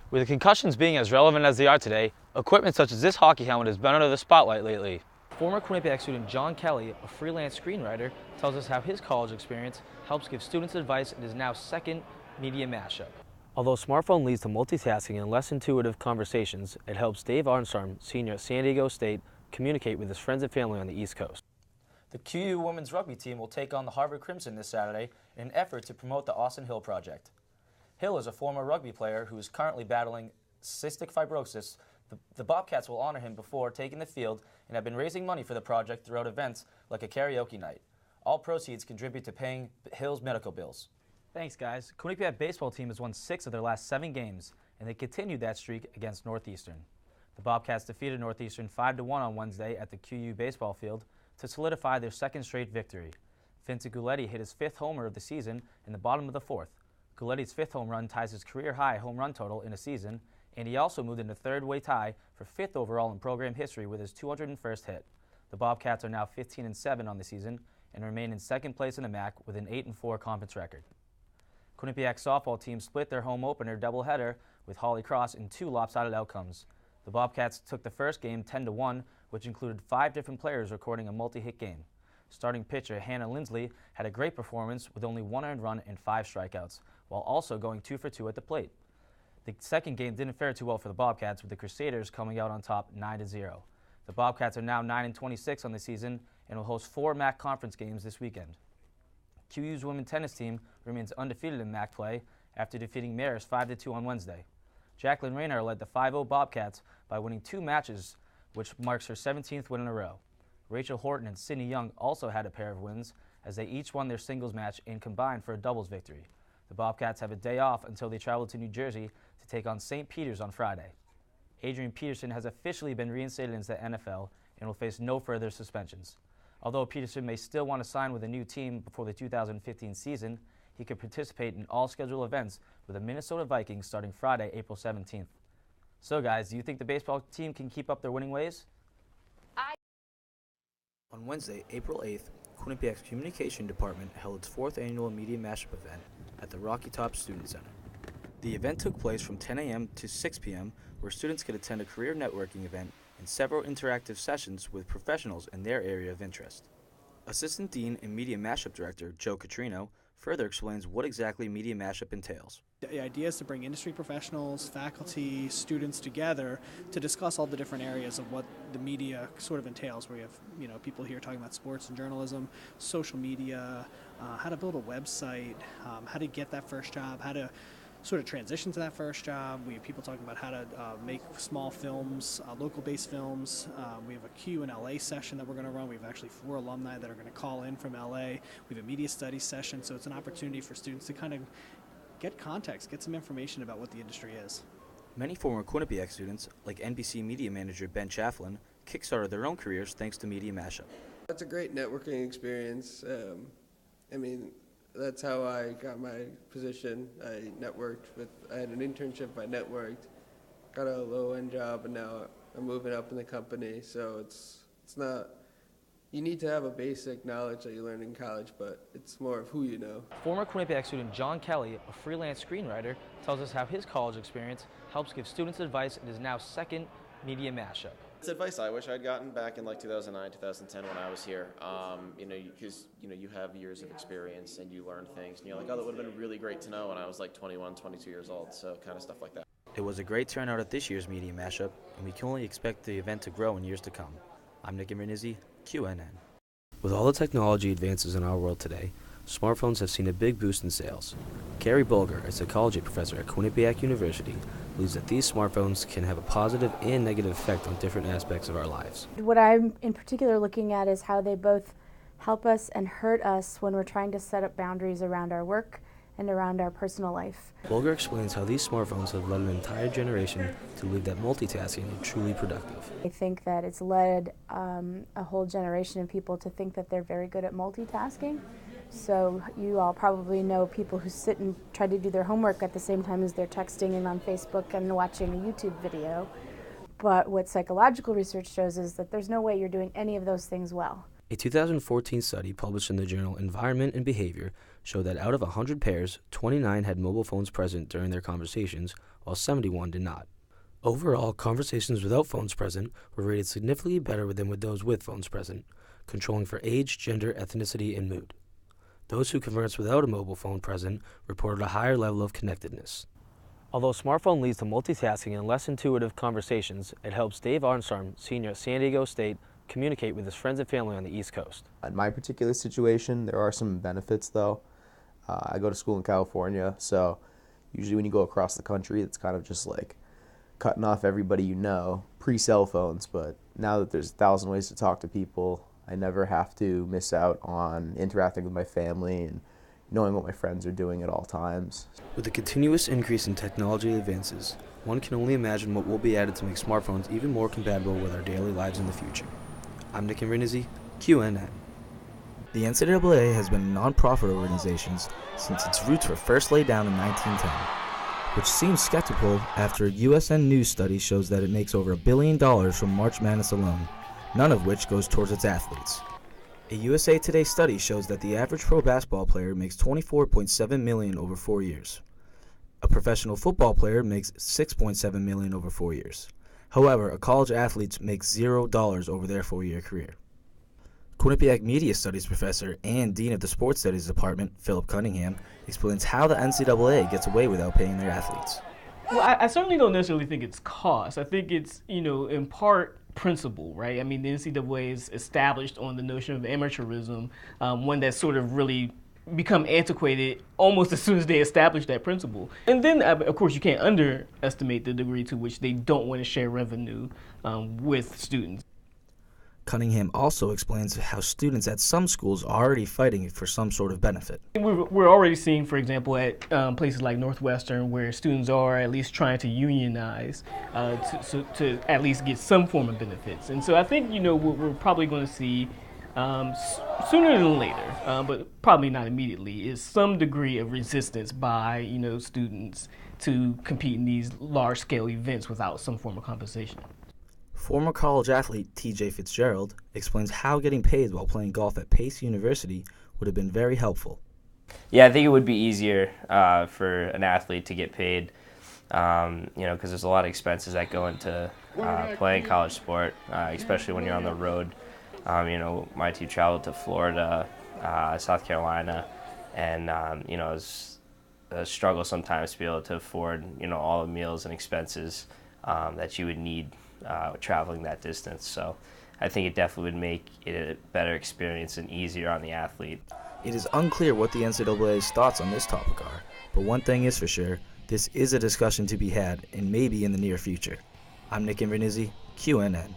With concussions being as relevant as they are today, equipment such as this hockey helmet has been under the spotlight lately. Former Quinnipiac student John Kelly, a freelance screenwriter, tells us how his college experience helps give students advice in his now second media mashup. Although smartphone leads to multitasking and less intuitive conversations, it helps Dave Armstrong, senior at San Diego State, communicate with his friends and family on the East Coast. The QU women's rugby team will take on the Harvard Crimson this Saturday in an effort to promote the Austin Hill Project. Hill is a former rugby player who is currently battling cystic fibrosis. The Bobcats will honor him before taking the field and have been raising money for the project throughout events like a karaoke night. All proceeds contribute to paying Hill's medical bills. Thanks, guys. Quinnipiac baseball team has won 6 of their last 7 games, and they continued that streak against Northeastern. The Bobcats defeated Northeastern 5-1 on Wednesday at the QU baseball field to solidify their second straight victory. Vincent Guletti hit his 5th homer of the season in the bottom of the 4th. Guletti's 5th home run ties his career-high home run total in a season, and he also moved into third-way tie for 5th overall in program history with his 201st hit. The Bobcats are now 15-7 on the season and remain in second place in the MAC with an 8-4 conference record. Quinnipiac softball team split their home opener doubleheader with Holly Cross in 2 lopsided outcomes. The Bobcats took the first game 10-1, which included 5 different players recording a multi-hit game. Starting pitcher Hannah Lindsley had a great performance with only 1 earned run and 5 strikeouts, while also going 2 for 2 at the plate. The second game didn't fare too well for the Bobcats, with the Crusaders coming out on top 9-0. The Bobcats are now 9-26 on the season and will host 4 MAC conference games this weekend. QU's women's tennis team remains undefeated in MAC play after defeating Marist 5-2 on Wednesday. Jacqueline Rayner led the 5-0 Bobcats by winning 2 matches, which marks her 17th win in a row. Rachel Horton and Sydney Young also had a pair of wins as they each won their singles match and combined for a doubles victory. The Bobcats have a day off until they travel to New Jersey to take on St. Peter's on Friday. Adrian Peterson has officially been reinstated into the NFL and will face no further suspensions. Although Peterson may still want to sign with a new team before the 2015 season, he could participate in all scheduled events with the Minnesota Vikings starting Friday, April 17th. So guys, do you think the baseball team can keep up their winning ways? On Wednesday, April 8th, Quinnipiac's Communication Department held its 4th annual Media Mashup event at the Rocky Top Student Center. The event took place from 10 a.m. to 6 p.m., where students could attend a career networking event and several interactive sessions with professionals in their area of interest. Assistant Dean and Media Mashup Director Joe Catrino further explains what exactly Media Mashup entails. The idea is to bring industry professionals, faculty, students together to discuss all the different areas of what the media sort of entails. We have, people here talking about sports and journalism, social media, how to build a website, how to get that first job, how to sort of transition to that first job. We have people talking about how to make small films, local-based films. We have a Q and LA session that we're going to run. We have actually 4 alumni that are going to call in from LA. We have a media studies session, so it's an opportunity for students to kind of get context, get some information about what the industry is. Many former Quinnipiac students, like NBC media manager Ben Chafflin, kickstarted their own careers thanks to Media Mashup. It's a great networking experience. That's how I got my position. I had an internship, I networked, got a low-end job, and now I'm moving up in the company. So it's not, you need to have a basic knowledge that you learn in college, but it's more of who you know. Former Quinnipiac student John Kelly, a freelance screenwriter, tells us how his college experience helps give students advice in his now second Media Mashup. It's advice I wish I'd gotten back in like 2009, 2010 when I was here. Because you have years of experience and you learn things, and you're like, oh, that would have been really great to know when I was like 21, 22 years old. So kind of stuff like that. It was a great turnout at this year's Media Mashup, and we can only expect the event to grow in years to come. I'm Nick Invernizzi, QNN. With all the technology advances in our world today, smartphones have seen a big boost in sales. Gary Bulger, a psychology professor at Quinnipiac University, believes that these smartphones can have a positive and negative effect on different aspects of our lives. What I'm in particular looking at is how they both help us and hurt us when we're trying to set up boundaries around our work and around our personal life. Bulger explains how these smartphones have led an entire generation to believe that multitasking is truly productive. I think that it's led a whole generation of people to think that they're very good at multitasking. So you all probably know people who sit and try to do their homework at the same time as they're texting and on Facebook and watching a YouTube video. But what psychological research shows is that there's no way you're doing any of those things well. A 2014 study published in the journal Environment and Behavior showed that out of 100 pairs, 29 had mobile phones present during their conversations, while 71 did not. Overall, conversations without phones present were rated significantly better than with those with phones present, controlling for age, gender, ethnicity, and mood. Those who conversed without a mobile phone present reported a higher level of connectedness. Although a smartphone leads to multitasking and less intuitive conversations, it helps Dave Armstrong, senior at San Diego State, communicate with his friends and family on the East Coast. In my particular situation, there are some benefits though. I go to school in California, so usually when you go across the country, it's kind of just like cutting off everybody you know, pre-cell phones, but now that there's 1,000 ways to talk to people, I never have to miss out on interacting with my family and knowing what my friends are doing at all times. With the continuous increase in technology advances, one can only imagine what will be added to make smartphones even more compatible with our daily lives in the future. I'm Nick Invernizzi, QNN. The NCAA has been a non-profit organization since its roots were first laid down in 1910, which seems skeptical after a USN News study shows that it makes over $1 billion from March Madness alone, none of which goes towards its athletes. A USA Today study shows that the average pro basketball player makes $24.7 million over 4 years. A professional football player makes $6.7 million over 4 years. However, a college athlete makes $0 over their 4-year career. Quinnipiac Media Studies professor and dean of the Sports Studies Department, Philip Cunningham, explains how the NCAA gets away without paying their athletes. Well, I certainly don't necessarily think it's cost. I think it's, in part principle, right? I mean, the NCAA is established on the notion of amateurism, one that's sort of really become antiquated almost as soon as they establish that principle. And then, of course, you can't underestimate the degree to which they don't want to share revenue with students. Cunningham also explains how students at some schools are already fighting for some sort of benefit. We're already seeing, for example, at places like Northwestern, where students are at least trying to unionize to at least get some form of benefits. And so I think, we're probably going to see sooner than later, but probably not immediately, is some degree of resistance by, students to compete in these large-scale events without some form of compensation. Former college athlete T.J. Fitzgerald explains how getting paid while playing golf at Pace University would have been very helpful. Yeah, I think it would be easier for an athlete to get paid, because there's a lot of expenses that go into playing college sport, especially when you're on the road. My team traveled to Florida, South Carolina, and, it's a struggle sometimes to be able to afford, all the meals and expenses that you would need traveling that distance. So I think it definitely would make it a better experience and easier on the athlete. It is unclear what the NCAA's thoughts on this topic are, but one thing is for sure, this is a discussion to be had and maybe in the near future. I'm Nick Invernizzi, QNN.